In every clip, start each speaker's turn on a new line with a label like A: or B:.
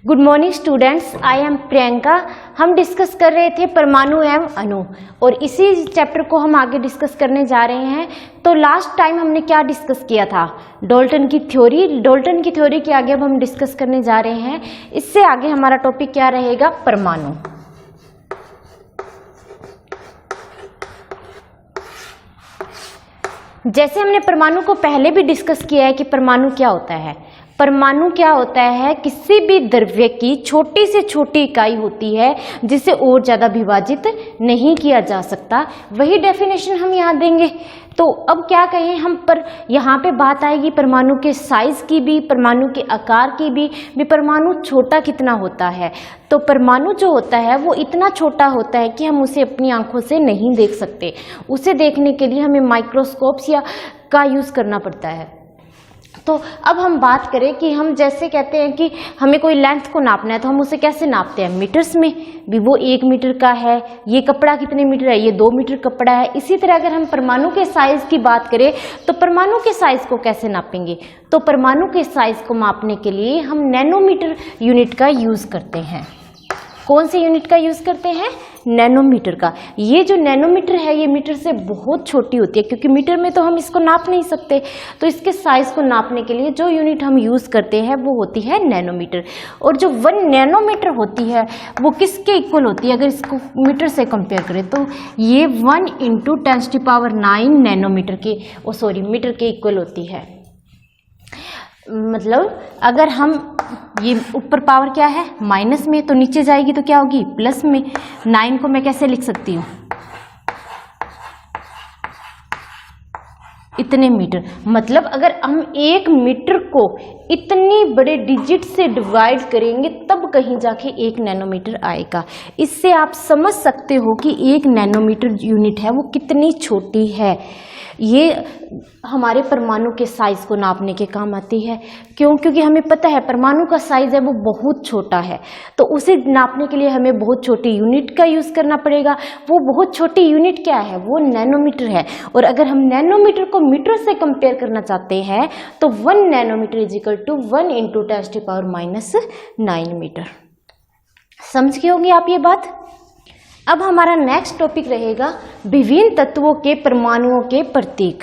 A: Good morning students, I am Priyanka. हम discuss कर रहे थे परमाणु एवं अणु और इसी चैप्टर को हम आगे डिस्कस करने जा रहे हैं। तो लास्ट टाइम हमने क्या डिस्कस किया था? डाल्टन की थ्योरी। डाल्टन की थ्योरी के आगे अब हम डिस्कस करने जा रहे हैं। इससे आगे हमारा टॉपिक क्या रहेगा? परमाणु। जैसे हमने परमाणु को पहले भी डिस्कस किया है कि परमाणु क्या होता है। परमाणु क्या होता है? किसी भी द्रव्य की छोटी से छोटी इकाई होती है जिसे और ज्यादा विभाजित नहीं किया जा सकता। वही डेफिनेशन हम यहाँ देंगे। तो अब क्या कहें हम, पर यहाँ पे बात आएगी परमाणु के साइज की भी, परमाणु के आकार की भी परमाणु छोटा कितना होता है। तो परमाणु जो होता है वो इतना छोटा होता है कि हम उसे अपनी आंखों से नहीं देख सकते। उसे देखने के लिए हमें माइक्रोस्कोप्स का यूज करना पड़ता है। तो अब हम बात करें कि हम जैसे कहते हैं कि हमें कोई लेंथ को नापना है तो हम उसे कैसे नापते हैं? मीटर्स में। भी वो 1 मीटर का है, ये कपड़ा कितने मीटर है, ये 2 मीटर कपड़ा है। इसी तरह अगर हम परमाणु के साइज की बात करें तो परमाणु के साइज को कैसे नापेंगे? तो परमाणु के साइज को मापने के लिए हम नैनोमीटर यूनिट का यूज करते हैं। कौन से यूनिट का यूज करते हैं? नैनोमीटर का। ये जो नैनोमीटर है ये मीटर से बहुत छोटी होती है, क्योंकि मीटर में तो हम इसको नाप नहीं सकते। तो इसके साइज को नापने के लिए जो यूनिट हम यूज करते हैं वो होती है नैनोमीटर। और जो 1 नैनोमीटर होती है वो किसके इक्वल होती है? अगर इसको मीटर से कंपेयर करें तो ये 1 × 10⁹ नैनोमीटर के मीटर के इक्वल होती है। मतलब अगर हम ये ऊपर पावर क्या है? माइनस में, तो नीचे जाएगी तो क्या होगी? प्लस में। 9 को मैं कैसे लिख सकती हूँ? इतने मीटर। मतलब अगर हम 1 मीटर को इतनी बड़े डिजिट से डिवाइड करेंगे तब कहीं जाके 1 नैनोमीटर आएगा। इससे आप समझ सकते हो कि 1 नैनोमीटर यूनिट है वो कितनी छोटी है। ये हमारे परमाणु के साइज को नापने के काम आती है। क्यों? क्योंकि हमें पता है परमाणु का साइज है वो बहुत छोटा है, तो उसे नापने के लिए हमें बहुत छोटी यूनिट का यूज करना पड़ेगा। वो बहुत छोटी यूनिट क्या है? वो नैनोमीटर है। और अगर हम नैनोमीटर को मीटर से कंपेयर करना चाहते हैं तो 1 nanometre is equal to 1 × 10⁻⁹ metre. समझ गए होंगे आप ये बात? अब हमारा नेक्स्ट टॉपिक रहेगा विभिन्न तत्वों के परमाणुओं के प्रतीक।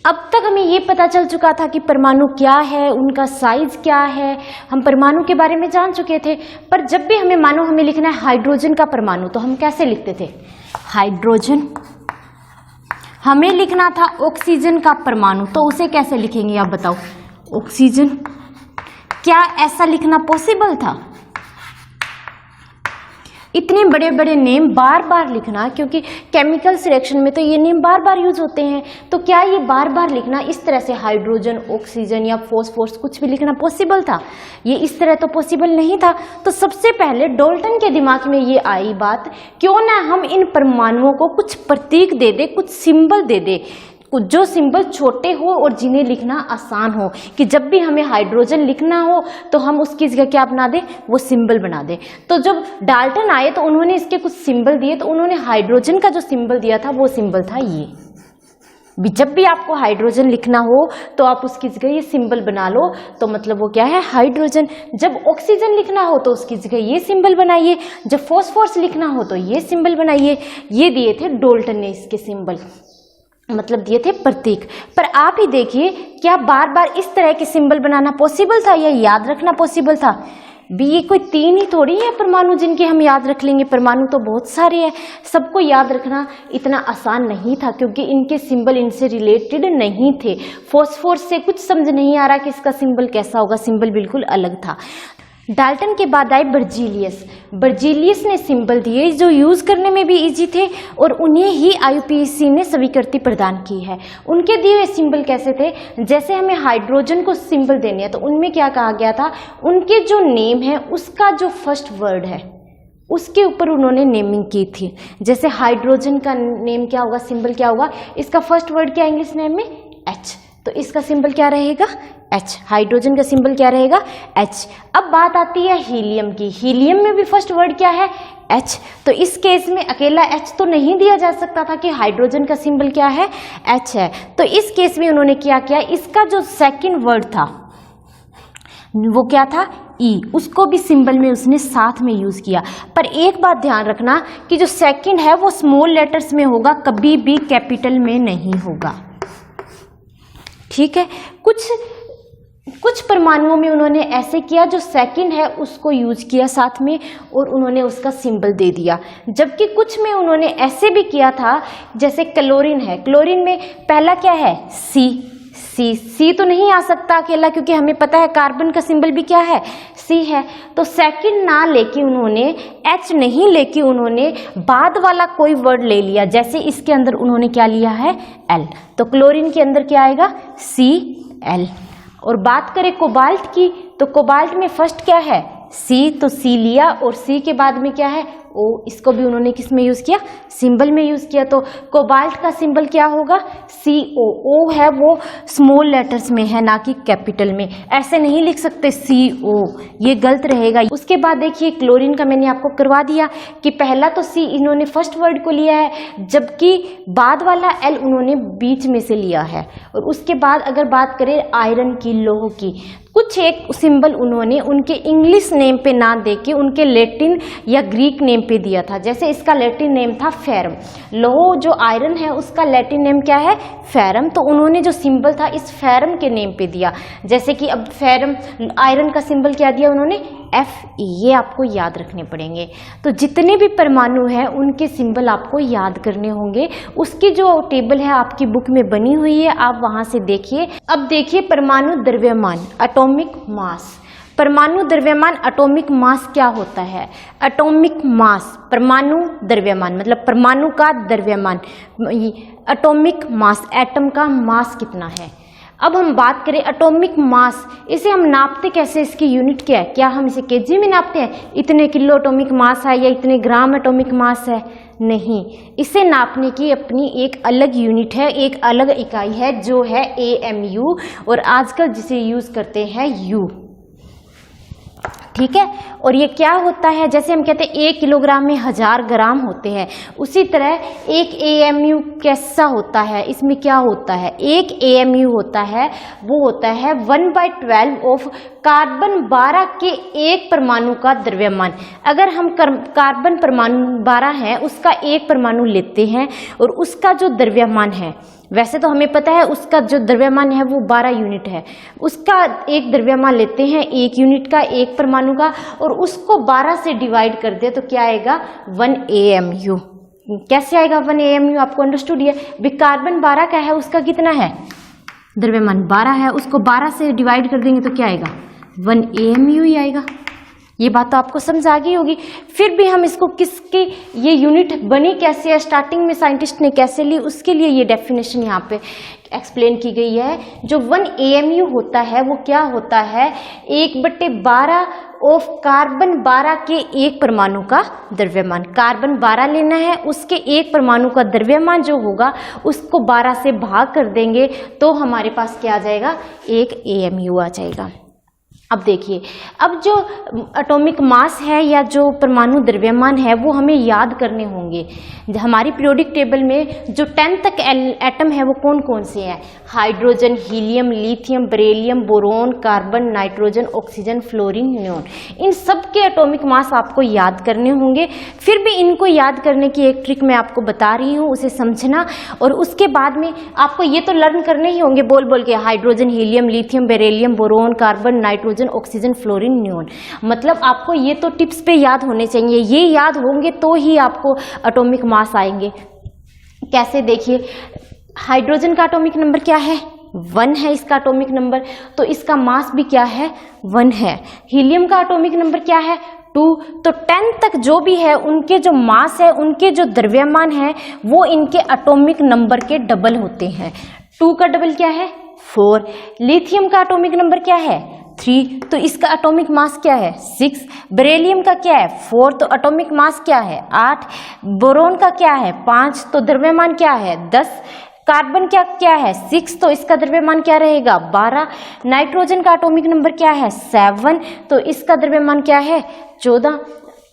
A: अब तक हमें ये पता चल चुका था कि परमाणु क्या है, उनका साइज क्या है, हम परमाणु के बारे में जान चुके थे। पर जब भी हमें लिखना है हाइड्रोजन का परमाणु तो हम कैसे लिखते थे? हाइड्रोजन। हमें लिखना था ऑक्सीजन का परमाणु, तो उसे कैसे लिखेंगे आप बताओ? ऑक्सीजन। क्या ऐसा लिखना पॉसिबल था? इतने बड़े बड़े नेम बार बार लिखना, क्योंकि केमिकल रिएक्शन में तो ये नेम बार बार यूज होते हैं। तो क्या ये बार बार लिखना इस तरह से हाइड्रोजन, ऑक्सीजन या फॉस्फोरस कुछ भी लिखना पॉसिबल था? ये इस तरह तो पॉसिबल नहीं था। तो सबसे पहले डाल्टन के दिमाग में ये आई बात, क्यों ना हम इन परमाणुओं को कुछ प्रतीक दे दे, कुछ सिंबल दे दे, जो सिंबल छोटे हो और जिन्हें लिखना आसान हो, कि जब भी हमें हाइड्रोजन लिखना हो तो हम उसकी जगह क्या बना दें? वो सिंबल बना दें। तो जब डाल्टन आए तो उन्होंने इसके कुछ सिंबल दिए। तो उन्होंने हाइड्रोजन का जो सिंबल दिया था वो सिंबल था ये। जब भी आपको हाइड्रोजन लिखना हो तो आप उसकी जगह ये सिंबल बना लो, तो मतलब वो क्या है? हाइड्रोजन। जब ऑक्सीजन लिखना हो तो उसकी जगह ये सिंबल बनाइए। जब फॉस्फोरस लिखना हो तो ये सिंबल बनाइए। ये दिए थे डाल्टन ने इसके सिंबल, मतलब दिए थे प्रतीक। पर आप ही देखिए, क्या बार बार इस तरह के सिंबल बनाना पॉसिबल था या याद रखना पॉसिबल था? भी ये कोई 3 ही थोड़ी है परमाणु जिनके हम याद रख लेंगे। परमाणु तो बहुत सारे हैं, सबको याद रखना इतना आसान नहीं था, क्योंकि इनके सिंबल इनसे रिलेटेड नहीं थे। फॉस्फोरस से कुछ समझ नहीं आ रहा कि इसका सिंबल कैसा होगा, सिंबल बिल्कुल अलग था। डाल्टन के बाद आए बर्जीलियस। बर्जीलियस ने सिंबल दिए जो यूज करने में भी इजी थे और उन्हें ही IUPAC ने स्वीकृति प्रदान की है। उनके दिए हुए सिंबल कैसे थे? जैसे हमें हाइड्रोजन को सिंबल देने हैं तो उनमें क्या कहा गया था? उनके जो नेम है उसका जो फर्स्ट वर्ड है उसके ऊपर उन्होंने नेमिंग की थी। जैसे हाइड्रोजन का नेम क्या होगा, सिंबल क्या होगा? इसका फर्स्ट वर्ड क्या इंग्लिश नेम में? H। तो इसका सिंबल क्या रहेगा? H। हाइड्रोजन का सिंबल क्या रहेगा? H। अब बात आती है हीलियम की। हीलियम में भी फर्स्ट वर्ड क्या है? H। तो इस केस में अकेला H तो नहीं दिया जा सकता था कि हाइड्रोजन का सिंबल क्या है? H है। तो इस केस में उन्होंने क्या किया? इसका जो सेकंड वर्ड था वो क्या था? ई, उसको भी सिंबल में उसने साथ में यूज किया। पर एक बात ध्यान रखना कि जो सेकंड है वो स्मॉल लेटर्स में होगा, कभी भी कैपिटल में नहीं होगा। ठीक है, कुछ परमाणुओं में उन्होंने ऐसे किया, जो सेकंड है उसको यूज किया साथ में और उन्होंने उसका सिंबल दे दिया। जबकि कुछ में उन्होंने ऐसे भी किया था, जैसे क्लोरीन है, क्लोरीन में पहला क्या है, सी तो नहीं आ सकता अकेला, क्योंकि हमें पता है कार्बन का सिंबल भी क्या है, सी है। तो सेकंड ना लेके उन्होंने, एच नहीं लेके उन्होंने बाद वाला कोई वर्ड ले लिया। जैसे इसके अंदर उन्होंने क्या लिया है, एल, तो क्लोरीन के अंदर क्या आएगा, Cl। और बात करें कोबाल्ट की, तो कोबाल्ट में फर्स्ट क्या है, सी, तो सी लिया और सी के बाद में क्या है, ओ, इसको भी उन्होंने किस में यूज किया, सिंबल में यूज किया। तो कोबाल्ट का सिंबल क्या होगा, CO। ओ है वो स्मॉल लेटर्स में है, ना कि कैपिटल में। ऐसे नहीं लिख सकते CO, ये गलत रहेगा। उसके बाद देखिए क्लोरीन का मैंने आपको करवा दिया कि पहला तो सी इन्होंने फर्स्ट वर्ड को लिया है, जबकि बाद वाला एल उन्होंने बीच में से लिया है। और उसके बाद अगर बात करें आयरन की, लोह की, कुछ एक सिंबल उन्होंने उनके इंग्लिश नेम पे ना देके उनके लैटिन या ग्रीक नेम पे दिया था। जैसे इसका लैटिन नेम था फेरम, लोह जो आयरन है उसका लैटिन नेम क्या है, फेरम, तो उन्होंने जो सिंबल था इस फेरम के नेम पे दिया। जैसे कि अब फेरम, आयरन का सिंबल क्या दिया उन्होंने, Fe, ये आपको याद रखने पड़ेंगे। तो जितने भी परमाणु हैं उनके सिंबल आपको याद करने होंगे। उसकी जो टेबल है आपकी बुक में बनी हुई है, आप वहां से देखिए। अब देखिए परमाणु द्रव्यमान, एटॉमिक मास। परमाणु द्रव्यमान, एटॉमिक मास क्या होता है, एटॉमिक मास, परमाणु द्रव्यमान मतलब परमाणु का द्रव्यमान, एटॉमिक मास, एटम का मास कितना है। अब हम बात करें एटॉमिक मास, इसे हम नापते कैसे, इसकी यूनिट क्या है, क्या हम इसे केजी में नापते हैं, इतने किलो एटॉमिक मास है या इतने ग्राम एटॉमिक मास है, नहीं। इसे नापने की अपनी एक अलग यूनिट है, एक अलग इकाई है, जो है AMU, और आजकल जिसे यूज करते हैं U। ठीक है, और ये क्या होता है, जैसे हम कहते हैं 1 किलोग्राम में 1000 ग्राम होते हैं, उसी तरह एक AMU कैसा होता है, इसमें क्या होता है, एक AMU होता है, वो होता है 1/12 ऑफ कार्बन 12 के एक परमाणु का द्रव्यमान। अगर हम कार्बन परमाणु 12 है उसका एक परमाणु लेते हैं और उसका जो द्रव्यमान है, वैसे तो हमें पता है उसका जो द्रव्यमान है वो 12 यूनिट है, उसका एक द्रव्यमान लेते हैं 1 यूनिट का, एक परमाणु का, और उसको 12 से डिवाइड कर दे तो क्या आएगा, 1 AMU। कैसे आएगा 1 AMU, आपको अंडरस्टूड है। कार्बन 12 का है, उसका कितना है द्रव्यमान, 12 है, उसको 12 से डिवाइड कर देंगे तो क्या आएगा, 1 AMU ही आएगा। ये बात तो आपको समझ आ गई होगी। फिर भी हम इसको किसकी, ये यूनिट बनी कैसे है, स्टार्टिंग में साइंटिस्ट ने कैसे ली, उसके लिए ये डेफिनेशन यहाँ पे एक्सप्लेन की गई है। जो 1 AMU होता है वो क्या होता है, 1/12 ऑफ कार्बन 12 के एक परमाणु का द्रव्यमान। कार्बन 12 लेना है, उसके एक परमाणु का द्रव्यमान जो होगा उसको 12 से भाग कर देंगे तो हमारे पास क्या आ जाएगा, 1 AMU आ जाएगा। अब देखिए, अब जो एटॉमिक मास है या जो परमाणु द्रव्यमान है वो हमें याद करने होंगे। हमारी पीरियोडिक टेबल में जो 10 तक एटम है वो कौन कौन से हैं, hydrogen, helium, lithium, beryllium, boron, carbon, nitrogen, oxygen, fluorine, neon, इन सब के एटॉमिक मास आपको याद करने होंगे। फिर भी इनको याद करने की एक ट्रिक मैं आपको बता रही हूँ, उसे समझना, और उसके बाद में आपको ये तो लर्न करने ही होंगे बोल बोल के, hydrogen, helium, lithium, beryllium, boron, carbon, nitrogen, oxygen, fluorine, neon. मतलब आपको ये तो टिप्स पे याद होने चाहिए, ये याद होंगे तो ही आपको एटॉमिक मास आएंगे। कैसे, देखिए हाइड्रोजन का एटॉमिक नंबर क्या है, 1 है इसका एटॉमिक नंबर, तो इसका मास भी क्या है, 1 है। हीलियम का एटॉमिक नंबर क्या है, 2, तो 10 तक जो भी है उनके जो मास है, उनके जो द्रव्यमान है वो इनके एटॉमिक नंबर के डबल होते हैं। 2 का डबल क्या है, 4। लिथियम का एटॉमिक नंबर क्या है, 3, तो इसका एटॉमिक मास क्या है, 6। बेरिलियम का क्या है, 4, तो एटॉमिक मास क्या है, 8। बोरोन का क्या है, 5, तो द्रव्यमान क्या है, 10। कार्बन क्या है, 6, तो इसका द्रव्यमान क्या रहेगा, 12। नाइट्रोजन का एटॉमिक नंबर क्या है, 7, तो इसका द्रव्यमान क्या है, 14।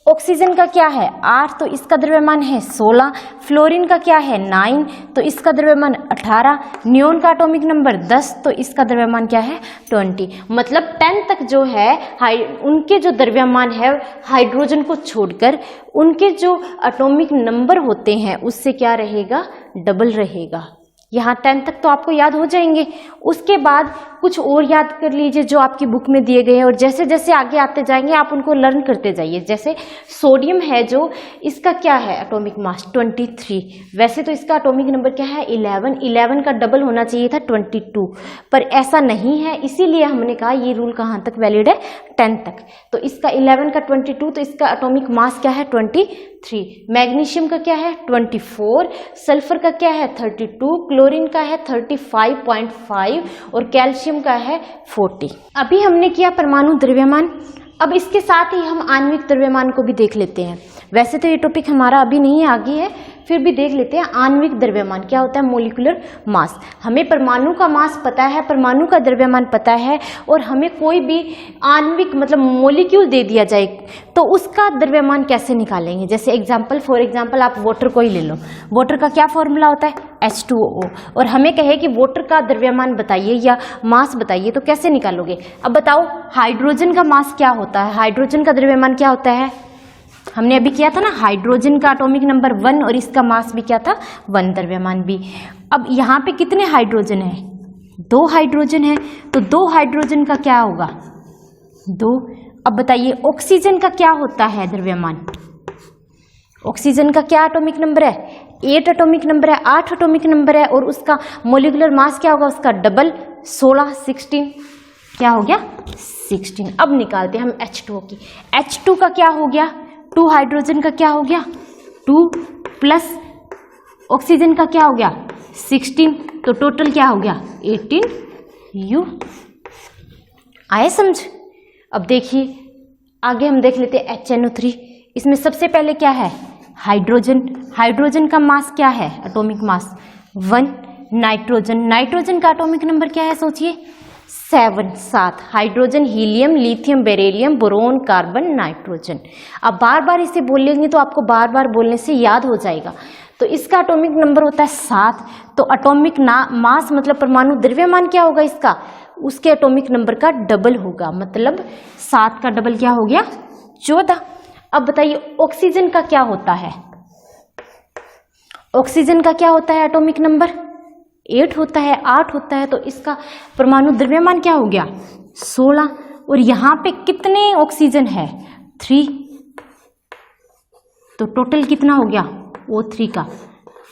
A: ऑक्सीजन का क्या है 8, तो इसका द्रव्यमान है 16। फ्लोरीन का क्या है 9, तो इसका द्रव्यमान 18। नियोन का एटॉमिक नंबर 10, तो इसका द्रव्यमान क्या है 20। मतलब 10 तक जो है उनके जो द्रव्यमान है हाइड्रोजन को छोड़कर उनके जो एटॉमिक नंबर होते हैं उससे क्या रहेगा, डबल रहेगा। यहाँ 10 तक तो आपको याद हो जाएंगे। उसके बाद कुछ और याद कर लीजिए जो आपकी बुक में दिए गए हैं, और जैसे जैसे आगे आते जाएंगे आप उनको लर्न करते जाइए। जैसे सोडियम है जो, इसका क्या है एटॉमिक मास 23, वैसे तो इसका एटॉमिक नंबर क्या है 11 का डबल होना चाहिए था 22, पर ऐसा नहीं है, इसीलिए हमने कहा ये रूल कहाँ तक वैलिड है 10 तक। तो इसका 11 का 22, तो इसका एटॉमिक मास क्या है 23। मैग्नीशियम का क्या है 24, सल्फर का क्या है 32, क्लोरीन का है 35.5 और कैल्शियम का है 40। अभी हमने किया परमाणु द्रव्यमान, अब इसके साथ ही हम आणविक द्रव्यमान को भी देख लेते हैं। वैसे तो ये टॉपिक हमारा अभी नहीं है, आगे है, फिर भी देख लेते हैं आणविक द्रव्यमान क्या होता है। मोलिकुलर मास, हमें परमाणु का मास पता है, परमाणु का द्रव्यमान पता है, और हमें कोई भी आणविक मतलब मोलिक्यूल दे दिया जाए तो उसका द्रव्यमान कैसे निकालेंगे। जैसे फॉर एग्जाम्पल आप वाटर को ही ले लो, वाटर का क्या फॉर्मूला होता है H2O, और हमें कहे कि वाटर का द्रव्यमान बताइए या मास बताइए, तो कैसे निकालोगे। अब बताओ हाइड्रोजन का मास क्या होता है, हाइड्रोजन का द्रव्यमान क्या होता है। हमने अभी किया था ना, हाइड्रोजन का एटॉमिक नंबर 1 और इसका मास भी क्या था 1, द्रव्यमान भी। अब यहाँ पे कितने हाइड्रोजन है, 2 हाइड्रोजन है, तो 2 हाइड्रोजन का क्या होगा 2। अब बताइए ऑक्सीजन का क्या होता है द्रव्यमान, ऑक्सीजन का क्या एटॉमिक नंबर है 8 एटॉमिक नंबर है, 8 एटॉमिक नंबर है, और उसका मोलिकुलर मास क्या होगा उसका डबल 16 क्या हो गया 16। अब निकालते हैं हम H2O की। H2 का क्या हो गया 2 हाइड्रोजन का क्या हो गया 2 प्लस ऑक्सीजन का क्या हो गया 16, तो टोटल क्या हो गया 18U। आए समझ। अब देखिए आगे हम देख लेते हैं HNO3। इसमें सबसे पहले क्या है हाइड्रोजन, हाइड्रोजन का मास क्या है एटॉमिक मास 1। नाइट्रोजन का एटॉमिक नंबर क्या है सोचिए 7। Hydrogen, helium, lithium, beryllium, boron, carbon, nitrogen. अब बार बार इसे बोल लेंगे तो आपको बार बार बोलने से याद हो जाएगा। तो इसका एटॉमिक नंबर होता है 7, तो एटॉमिक मास मतलब परमाणु द्रव्यमान क्या होगा इसका, उसके एटॉमिक नंबर का डबल होगा, मतलब 7 का डबल क्या हो गया 14। अब बताइए ऑक्सीजन का क्या होता है, ऑक्सीजन का क्या होता है एटॉमिक नंबर 8 होता है, 8 होता है, तो इसका परमाणु द्रव्यमान क्या हो गया 16, और यहाँ पे कितने ऑक्सीजन है 3, तो टोटल कितना हो गया O3 का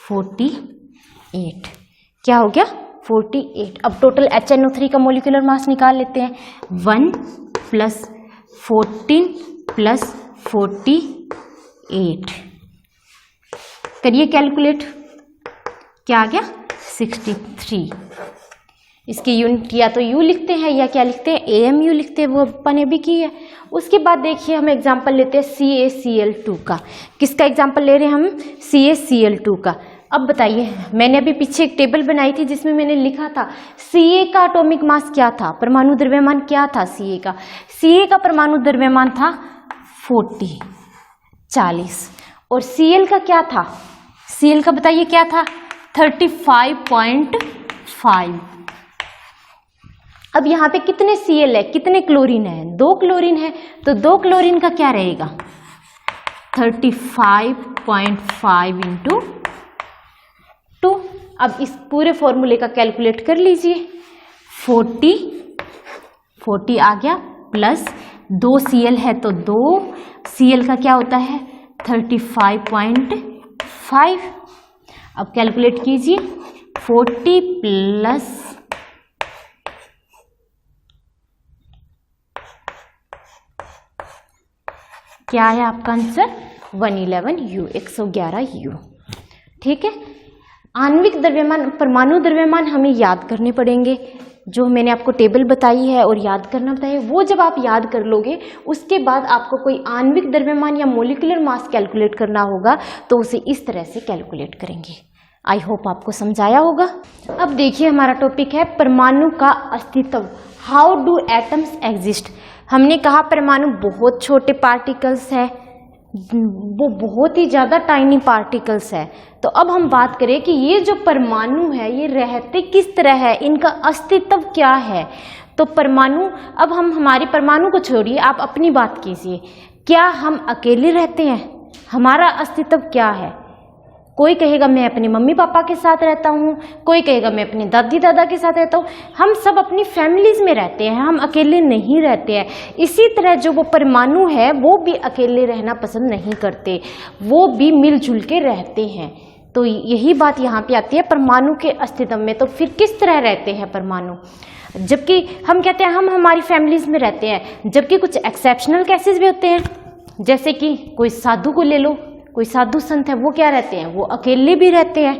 A: 48, क्या हो गया 48। अब टोटल HNO3 का मोलिकुलर मास निकाल लेते हैं 1 + 14 + 48, करिए कैलकुलेट, क्या आ गया 63। इसकी यूनिट या तो यू लिखते हैं या क्या लिखते हैं AMU लिखते हैं, वो अपन ने भी की है। उसके बाद देखिए हम एग्जांपल लेते हैं CaCl2 का। किसका एग्जांपल ले रहे हैं हम CaCl2 का। अब बताइए मैंने अभी पीछे एक टेबल बनाई थी जिसमें मैंने लिखा था Ca का एटॉमिक मास क्या था, परमाणु द्रव्यमान क्या था Ca का परमाणु द्रव्यमान था 40, और Cl का क्या था, Cl का बताइए क्या था 35.5। अब यहाँ पे कितने Cl है, कितने क्लोरीन है, 2 क्लोरीन है, तो 2 क्लोरीन का क्या रहेगा 35.5 × 2। अब इस पूरे फॉर्मूले का कैलकुलेट कर लीजिए, 40 आ गया, प्लस 2 Cl है तो 2 Cl का क्या होता है 35.5। अब कैलकुलेट कीजिए 40 प्लस क्या है आपका आंसर 111U, 111U। ठीक है। आणविक द्रव्यमान, परमाणु द्रव्यमान हमें याद करने पड़ेंगे, जो मैंने आपको टेबल बताई है और याद करना बताया, वो जब आप याद कर लोगे उसके बाद आपको कोई आणविक द्रव्यमान या मोलिकुलर मास कैलकुलेट करना होगा तो उसे इस तरह से कैलकुलेट करेंगे। आई होप आपको समझाया होगा। अब देखिए हमारा टॉपिक है परमाणु का अस्तित्व, हाउ डू एटम्स एग्जिस्ट। हमने कहा परमाणु बहुत छोटे पार्टिकल्स है, वो बहुत ही ज़्यादा टाइनी पार्टिकल्स है। तो अब हम बात करें कि ये जो परमाणु है ये रहते किस तरह है, इनका अस्तित्व क्या है। तो परमाणु, अब हम हमारे परमाणु को छोड़िए, आप अपनी बात कीजिए, क्या हम अकेले रहते हैं? हमारा अस्तित्व क्या है? कोई कहेगा मैं अपने मम्मी पापा के साथ रहता हूँ, कोई कहेगा मैं अपनी दादी दादा के साथ रहता हूँ। हम सब अपनी फैमिलीज में रहते हैं, हम अकेले नहीं रहते हैं। इसी तरह जो वो परमाणु है वो भी अकेले रहना पसंद नहीं करते, वो भी मिलजुल के रहते हैं। तो यही बात यहाँ पे आती है परमाणु के अस्तित्व में। तो फिर किस तरह रहते हैं परमाणु? जबकि हम कहते हैं हम हमारी फैमिलीज में रहते हैं, जबकि कुछ एक्सेप्शनल केसेस भी होते हैं, जैसे कि कोई साधु को ले लो, कोई साधु संत है वो क्या रहते हैं, वो अकेले भी रहते हैं,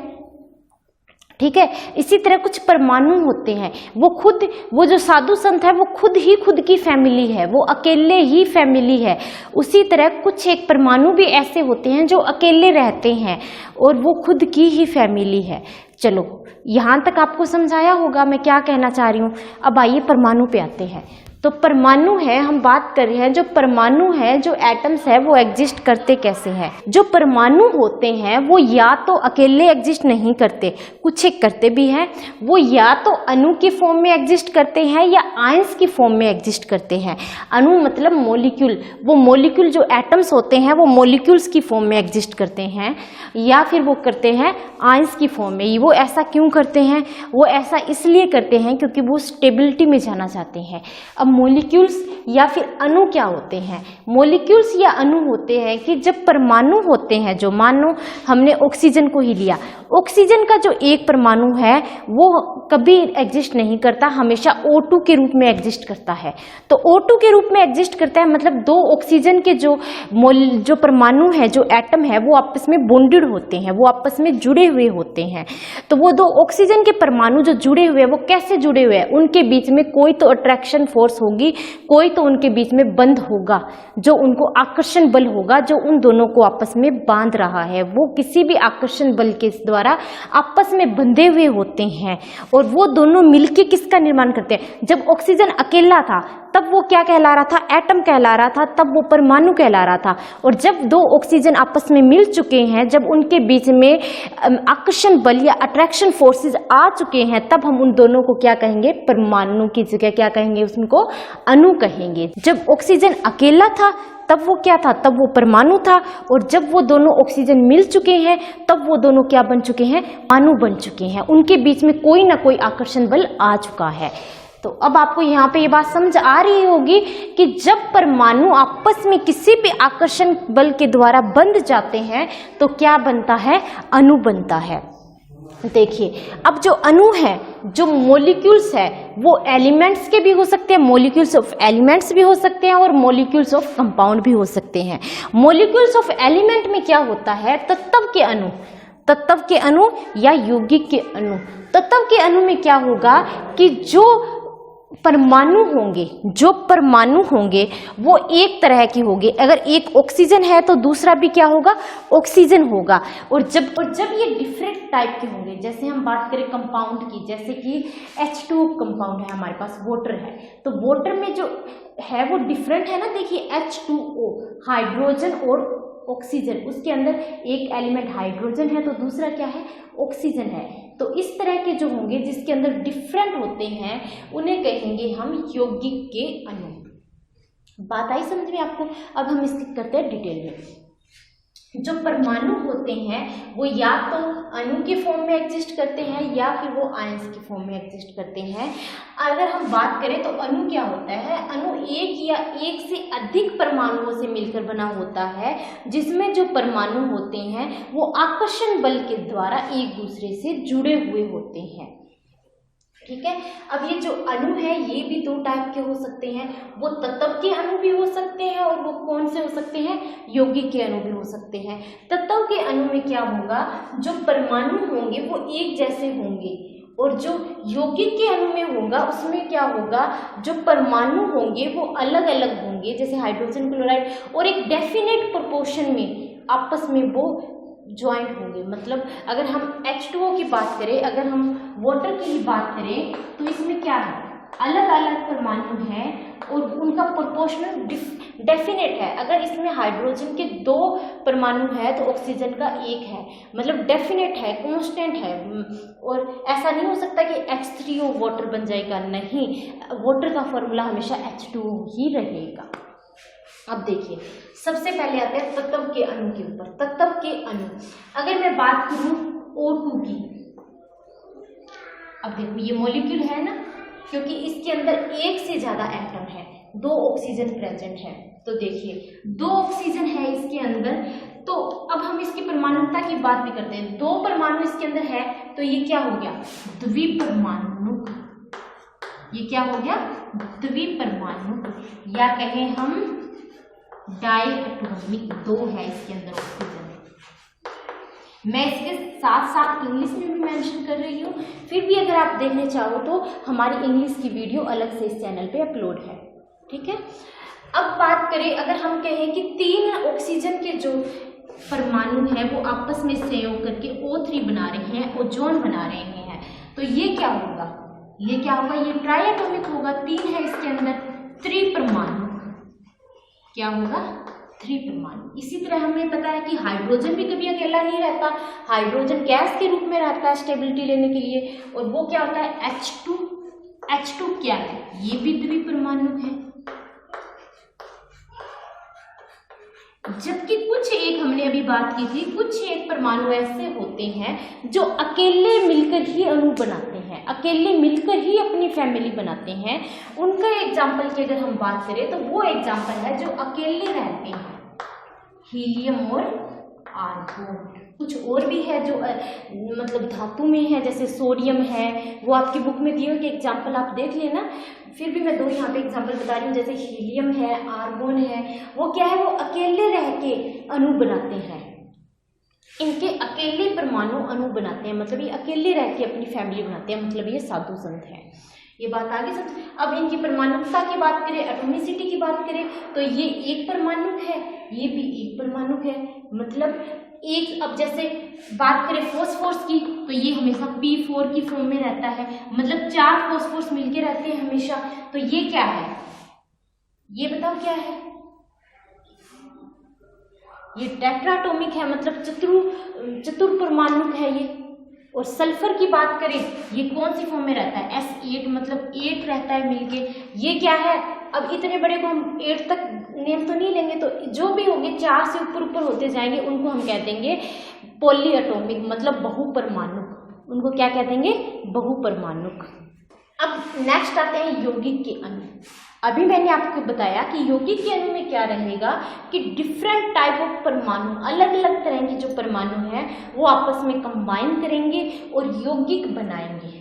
A: ठीक है। इसी तरह कुछ परमाणु होते हैं वो जो साधु संत है वो खुद की फैमिली है, वो अकेले ही फैमिली है। उसी तरह कुछ एक परमाणु भी ऐसे होते हैं जो अकेले रहते हैं और वो खुद की ही फैमिली है। चलो यहाँ तक आपको समझाया होगा मैं क्या कहना चाह रही हूँ। अब आइए परमाणु पे आते हैं। तो परमाणु है, हम बात कर रहे हैं जो परमाणु है, जो एटम्स है वो एग्जिस्ट करते कैसे हैं। जो परमाणु होते हैं वो या तो अकेले एग्जिस्ट नहीं करते, कुछ एक करते भी हैं, वो या तो अणु की फॉर्म में एग्जिस्ट करते हैं या आयंस की फॉर्म में एग्जिस्ट करते हैं। अणु मतलब मॉलिक्यूल, वो मॉलिक्यूल जो एटम्स होते हैं वो मॉलिक्यूल्स की फॉर्म में एग्जिस्ट करते हैं, या फिर वो करते हैं आयंस की फॉर्म में। वो ऐसा क्यों करते हैं? वो ऐसा इसलिए करते हैं क्योंकि वो स्टेबिलिटी में जाना चाहते हैं। अब मॉलिक्यूल्स या फिर अणु क्या होते हैं? मॉलिक्यूल्स या अणु होते हैं कि जब परमाणु होते हैं, जो मानो हमने ऑक्सीजन को ही लिया, ऑक्सीजन का जो एक परमाणु है वो कभी एग्जिस्ट नहीं करता, हमेशा O2 के रूप में एग्जिस्ट करता है। तो O2 के रूप में एग्जिस्ट करता है मतलब दो ऑक्सीजन के जो परमाणु है, जो एटम है, वो आपस में बॉन्डेड होते हैं, वो आपस में जुड़े हुए होते हैं। तो वो दो ऑक्सीजन के परमाणु जो जुड़े हुए हैं वो कैसे जुड़े हुए हैं? उनके बीच में कोई तो अट्रैक्शन फोर्स होगी, कोई तो उनके बीच में बंध होगा, जो उनको आकर्षण बल होगा जो उन दोनों को आपस में बांध रहा है। वो किसी भी आकर्षण बल के द्वारा आपस में बंधे हुए होते हैं और वो दोनों मिलके किसका निर्माण करते हैं? जब ऑक्सीजन अकेला था तब वो क्या कहला रहा था? एटम कहला रहा था, तब वो परमाणु कहला रहा था। और जब दो ऑक्सीजन आपस में मिल चुके हैं, जब उनके बीच में आकर्षण बल या अट्रैक्शन फोर्सेस आ चुके हैं, तब हम उन दोनों को क्या कहेंगे? परमाणु की जगह क्या कहेंगे? उसको अणु कहेंगे। जब ऑक्सीजन अकेला था तब वो क्या था? तब वो परमाणु था। और जब वो दोनों ऑक्सीजन मिल चुके हैं तब वो दोनों क्या बन चुके हैं? अणु बन चुके हैं। उनके बीच में कोई ना कोई आकर्षण बल आ चुका है। तो अब आपको यहाँ पे ये बात समझ आ रही होगी कि जब परमाणु आपस में किसी भी आकर्षण बल के द्वारा बंध जाते हैं तो क्या बनता है? अणु बनता है। देखिए, अब जो अणु है, जो मॉलिक्यूल्स है, वो एलिमेंट्स के भी हो सकते हैं, मॉलिक्यूल्स ऑफ एलिमेंट्स भी हो सकते हैं और मॉलिक्यूल्स ऑफ कंपाउंड भी हो सकते हैं। मॉलिक्यूल्स ऑफ एलिमेंट में क्या होता है? तत्व के अणु, तत्व के अणु या यौगिक के अणु। तत्व के अणु में क्या होगा कि जो परमाणु होंगे वो एक तरह की होंगे। अगर एक ऑक्सीजन है तो दूसरा भी क्या होगा? ऑक्सीजन होगा। और जब ये डिफरेंट टाइप के होंगे, जैसे हम बात करें कंपाउंड की, जैसे कि H2O कंपाउंड है, हमारे पास वाटर है, तो वाटर में जो है वो डिफरेंट है ना। देखिए H2O, हाइड्रोजन और ऑक्सीजन, उसके अंदर एक एलिमेंट हाइड्रोजन है तो दूसरा क्या है? ऑक्सीजन है। तो इस तरह के जो होंगे जिसके अंदर डिफरेंट होते हैं उन्हें कहेंगे हम यौगिक के अणु। बात आई समझ में आपको? अब हम इसकी करते हैं डिटेल में। जो परमाणु होते हैं वो या तो अणु के फॉर्म में एग्जिस्ट करते हैं या फिर वो आयंस के फॉर्म में एग्जिस्ट करते हैं। अगर हम बात करें तो अणु क्या होता है? अणु एक या एक से अधिक परमाणुओं से मिलकर बना होता है, जिसमें जो परमाणु होते हैं वो आकर्षण बल के द्वारा एक दूसरे से जुड़े हुए होते हैं। ठीक है। अब ये जो अणु है ये भी दो टाइप के हो सकते हैं, वो तत्व के अणु भी हो सकते हैं और वो कौन से हो सकते हैं? यौगिक के अणु भी हो सकते हैं। तत्व के अणु में क्या होगा? जो परमाणु होंगे वो एक जैसे होंगे और जो यौगिक के अणु में होगा उसमें क्या होगा? जो परमाणु होंगे वो अलग अलग होंगे, जैसे हाइड्रोजन क्लोराइड, और एक डेफिनेट प्रोपोर्शन में आपस में वो ज्वाइंट होंगे। मतलब अगर हम H2O की बात करें, अगर हम वाटर की ही बात करें तो इसमें क्या है? अलग अलग परमाणु हैं और उनका प्रोपोर्शनल डेफिनेट है। अगर इसमें हाइड्रोजन के 2 परमाणु है तो ऑक्सीजन का 1 है, मतलब डेफिनेट है, कांस्टेंट है। और ऐसा नहीं हो सकता कि H3O वाटर बन जाएगा, नहीं, वाटर का फॉर्मूला हमेशा H2O ही रहेगा। अब देखिए, सबसे पहले आते हैं तत्व के अणु के ऊपर। तत्व के अणु, अगर मैं बात करूं O2 की, अब देखो ये मॉलिक्यूल है ना, क्योंकि इसके अंदर 1 से ज्यादा एटम है, 2 ऑक्सीजन प्रेजेंट है। तो देखिए 2 ऑक्सीजन है इसके अंदर, तो अब हम इसकी परमाणुता की बात भी करते हैं। 2 परमाणु इसके अंदर है तो ये क्या हो गया, द्विपरमाणुक। ये क्या हो गया, द्विपरमाणुक, या कहें हम डायटोमिक। 2 है इसके अंदर ऑक्सीजन। मैं इसके साथ साथ इंग्लिश में भी मेंशन कर रही हूँ, फिर भी अगर आप देखने चाहो तो हमारी इंग्लिश की वीडियो अलग से इस चैनल पे अपलोड है, ठीक है। अब बात करें, अगर हम कहें कि 3 ऑक्सीजन के जो परमाणु हैं वो आपस में संयोग करके O3 बना रहे हैं, ओजोन बना रहे हैं, तो ये क्या होगा, ये क्या होगा, ये ट्राइएटॉमिक होगा। 3 है इसके अंदर, त्रिपरमाणु। क्या होगा, 3 परमाणु। इसी तरह हमें पता है कि हाइड्रोजन भी कभी अकेला नहीं रहता, हाइड्रोजन गैस के रूप में रहता है स्टेबिलिटी लेने के लिए, और वो क्या होता है H2। H2 क्या है, ये भी द्विपरमाणु है। जबकि कुछ एक हमने अभी बात की थी, कुछ एक परमाणु ऐसे होते हैं जो अकेले मिलकर ही अणु बनाते हैं, अकेले मिलकर ही अपनी फैमिली बनाते हैं। उनका एग्जाम्पल की अगर हम बात करें तो वो एग्जाम्पल है जो अकेले रहते हैं, हीलियम और आर्गोन। कुछ और भी है जो मतलब धातु में है, जैसे सोडियम है, वो आपकी बुक में दिए हुए एग्जाम्पल आप देख लेना। फिर भी मैं 2 यहाँ पे एग्जाम्पल बता रही हूँ, जैसे हीलियम है, आर्गोन है, वो क्या है, वो अकेले रह के अणु बनाते हैं। इनके अकेले परमाणु अणु बनाते हैं, मतलब ये अकेले रह के अपनी फैमिली बनाते हैं, मतलब ये साधु संत है। ये बात आगे समझ। अब इनकी परमाणुकता की बात करें, एटॉमिसिटी की बात करें, तो ये 1 परमाणु है, ये भी 1 परमाणु है, मतलब एक। अब जैसे बात करें फॉस्फोरस की, तो ये हमेशा P4 की फॉर्म में रहता है, मतलब 4 फॉस्फोरस मिलके रहते हैं हमेशा। तो ये क्या है, ये बताओ क्या है, ये टेट्राटॉमिक है, मतलब चतुर्परमाणुक है ये। और सल्फर की बात करें, ये कौन सी फॉर्म में रहता है, S8, मतलब 8 रहता है मिलके। ये क्या है, अब इतने बड़े को हम 8 तक नेम तो नहीं लेंगे, तो जो भी होंगे 4 से ऊपर होते जाएंगे उनको हम कह देंगे पॉलीएटॉमिक, मतलब बहुपरमाणुक। उनको क्या कह देंगे, बहुपरमाणुक। अब नेक्स्ट आते हैं यौगिक के अणु। अभी मैंने आपको बताया कि यौगिक के अणु में क्या रहेगा कि डिफरेंट टाइप ऑफ परमाणु, अलग अलग तरह के जो परमाणु हैं वो आपस में कंबाइन करेंगे और यौगिक बनाएंगे।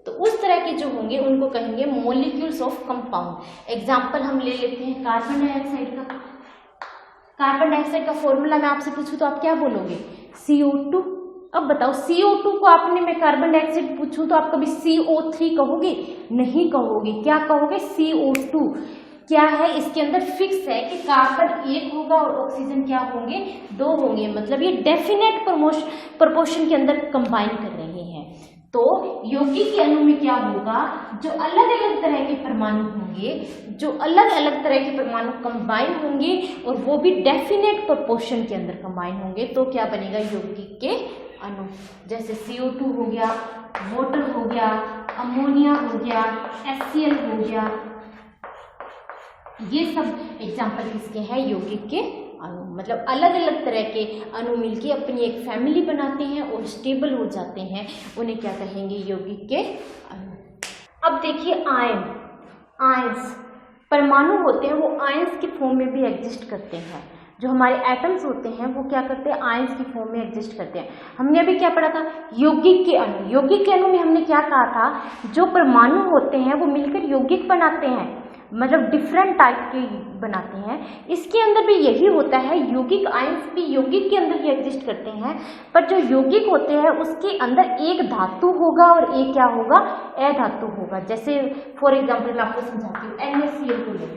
A: तो उस तरह के जो होंगे उनको कहेंगे मॉलिक्यूल्स ऑफ कंपाउंड। एग्जाम्पल हम ले लेते हैं कार्बन डाइऑक्साइड का। कार्बन डाइऑक्साइड का फॉर्मूला मैं आपसे पूछूं तो आप क्या बोलोगे, CO2। अब बताओ CO2 को आपने मैं कार्बन डाइऑक्साइड पूछूं तो आप कभी CO3 कहोगे, नहीं कहोगे, क्या कहोगे, CO2। क्या है, इसके अंदर फिक्स है कि कार्बन 1 होगा और ऑक्सीजन क्या होंगे, 2 होंगे, मतलब ये डेफिनेट प्रोपोर्शन के अंदर कंबाइन कर रहे हैं। तो यौगिक के अणु में क्या होगा, जो अलग अलग तरह के परमाणु होंगे, जो अलग अलग तरह के परमाणु कंबाइन होंगे और वो भी डेफिनेट प्रोपोर्शन के अंदर कंबाइन होंगे, तो क्या बनेगा, यौगिक के अणु। जैसे CO2 हो गया, वाटर हो गया, अमोनिया हो गया, HCl हो गया, ये सब एग्जाम्पल किसके हैं, यौगिक के अणु। मतलब अलग अलग तरह के अणु मिलके अपनी एक फैमिली बनाते हैं और स्टेबल हो जाते हैं, उन्हें क्या कहेंगे, यौगिक के अणु। अब देखिए आयंस परमाणु होते हैं, वो आयंस की फॉर्म में भी एग्जिस्ट करते हैं। जो हमारे एटम्स होते हैं वो क्या करते हैं, आयंस की फॉर्म में एग्जिस्ट करते हैं। हमने अभी क्या पढ़ा था, यौगिक के अणु। यौगिक के अणु में हमने क्या कहा था, जो परमाणु होते हैं वो मिलकर यौगिक बनाते हैं, मतलब डिफरेंट टाइप के बनाते हैं। इसके अंदर भी यही होता है, यौगिक आयंस भी यौगिक के अंदर ही एग्जिस्ट करते हैं, पर जो यौगिक होते हैं उसके अंदर एक धातु होगा और एक क्या होगा, अधातु होगा। जैसे फॉर एग्जाम्पल मैं आपको समझाती हूँ, NaCl को ले,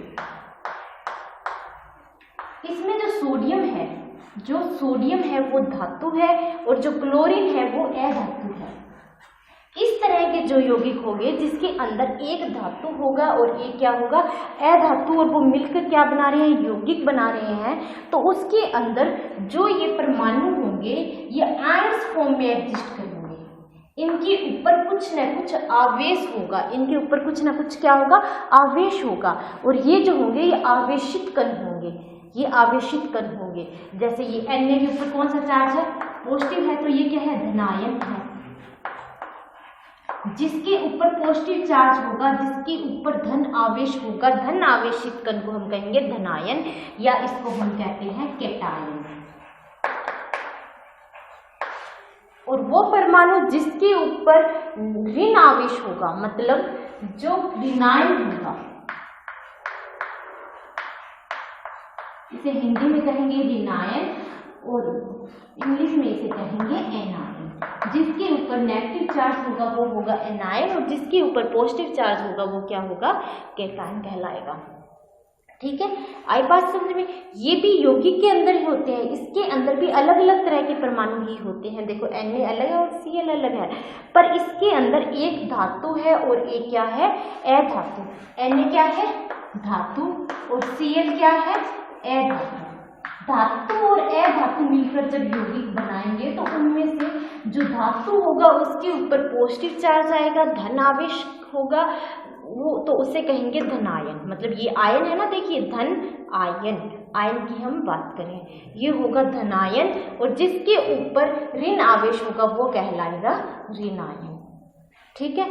A: इसमें जो सोडियम है वो धातु है और जो क्लोरीन है वो अधातु है। इस तरह तरह के जो यौगिक होंगे जिसके अंदर एक धातु होगा और एक क्या होगा, अधातु, और वो मिलकर क्या बना रहे हैं, यौगिक बना रहे हैं, तो उसके अंदर जो ये परमाणु होंगे ये आयंस फॉर्म में एग्जिस्ट करेंगे। इनके ऊपर कुछ न कुछ आवेश होगा, इनके ऊपर कुछ न कुछ क्या होगा, आवेश होगा, और ये जो होंगे ये आवेशित कण होंगे, ये आवेशित कण होंगे। जैसे ये Na के ऊपर कौन सा चार्ज है, पॉजिटिव है, तो ये क्या है, धनायन है। जिसके ऊपर पॉजिटिव चार्ज होगा, जिसके ऊपर धन आवेश होगा, धन आवेशित कण को हम कहेंगे धनायन, या इसको हम कहते हैं कैटायन। और वो परमाणु जिसके ऊपर ऋण आवेश होगा, मतलब जो ऋणायन होगा, इसे हिंदी में कहेंगे ऋणायन और इंग्लिश में इसे कहेंगे एनायन। जिसके ऊपर नेगेटिव चार्ज होगा वो होगा एनायन, और जिसके ऊपर पॉजिटिव चार्ज होगा वो क्या होगा, कैटायन कहलाएगा। ठीक है, आई बात समझ में। ये भी यौगिक के अंदर ही होते हैं, इसके अंदर भी अलग अलग तरह के परमाणु ही होते हैं। देखो Na अलग है और Cl अलग है, पर इसके अंदर एक धातु है और एक क्या है, अधातु। Na क्या है, धातु, और Cl क्या है, अधातु। धातु और अधातु मिलकर जब यौगिक बनाएंगे तो उनमें से जो धातु होगा उसके ऊपर पॉजिटिव चार्ज आएगा, धन आवेश होगा, वो तो उसे कहेंगे धनायन। मतलब ये आयन है ना, देखिए धन आयन, आयन की हम बात करें, ये होगा धनायन, और जिसके ऊपर ऋण आवेश होगा वो कहलाएगा ऋणायन। ठीक है,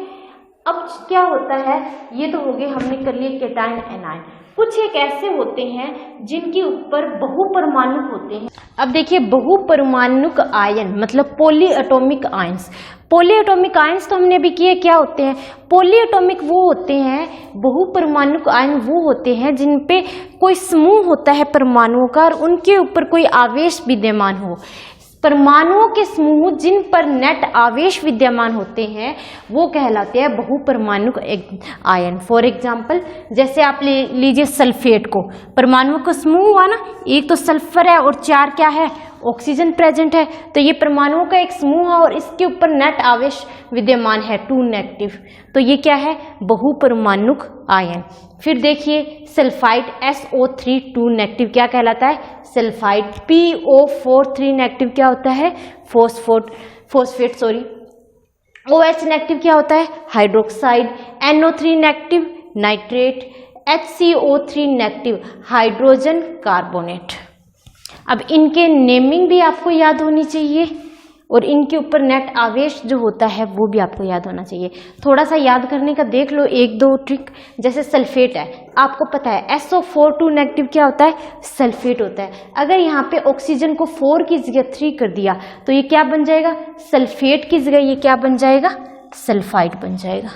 A: अब क्या होता है, ये तो हो गए, हमने कर लिए कैटायन एनायन। कुछ एक ऐसे होते हैं जिनके ऊपर बहुपरमाणु होते हैं। अब देखिए, बहुपरमाणुक आयन मतलब poly atomic ions. Poly atomic ions तो हमने अभी किए, क्या होते हैं, पॉली एटॉमिक वो होते हैं, बहुपरमाणुक आयन वो होते हैं जिन पे कोई समूह होता है परमाणुओं का और उनके ऊपर कोई आवेश विद्यमान हो। परमाणुओं के समूह जिन पर नेट आवेश विद्यमान होते हैं वो कहलाते हैं बहुपरमाणुक आयन। फॉर एग्जाम्पल, जैसे आप लीजिए सल्फेट को, परमाणुओं का समूह हुआ ना, एक तो सल्फर है और 4 क्या है, ऑक्सीजन प्रेजेंट है, तो ये परमाणुओं का एक समूह है और इसके ऊपर नेट आवेश विद्यमान है 2 नेगेटिव, तो ये क्या है, बहुपरमाणुक आयन। फिर देखिए सल्फाइड SO3 2 नेगेटिव क्या कहलाता है, सल्फाइड। PO4 3 नेगेटिव क्या होता है, फोस्फेट सॉरी। OH नेगेटिव क्या होता है, hydroxide. NO3 negative nitrate. HCO3 negative hydrogen carbonate. अब इनके नेमिंग भी आपको याद होनी चाहिए और इनके ऊपर नेट आवेश जो होता है वो भी आपको याद होना चाहिए। थोड़ा सा याद करने का देख लो, 1-2 ट्रिक। जैसे सल्फेट है, आपको पता है SO4 2 नेगेटिव क्या होता है, सल्फेट होता है। अगर यहाँ पे ऑक्सीजन को 4 की जगह 3 कर दिया तो ये क्या बन जाएगा, सल्फेट की जगह ये क्या बन जाएगा, सल्फाइड बन जाएगा।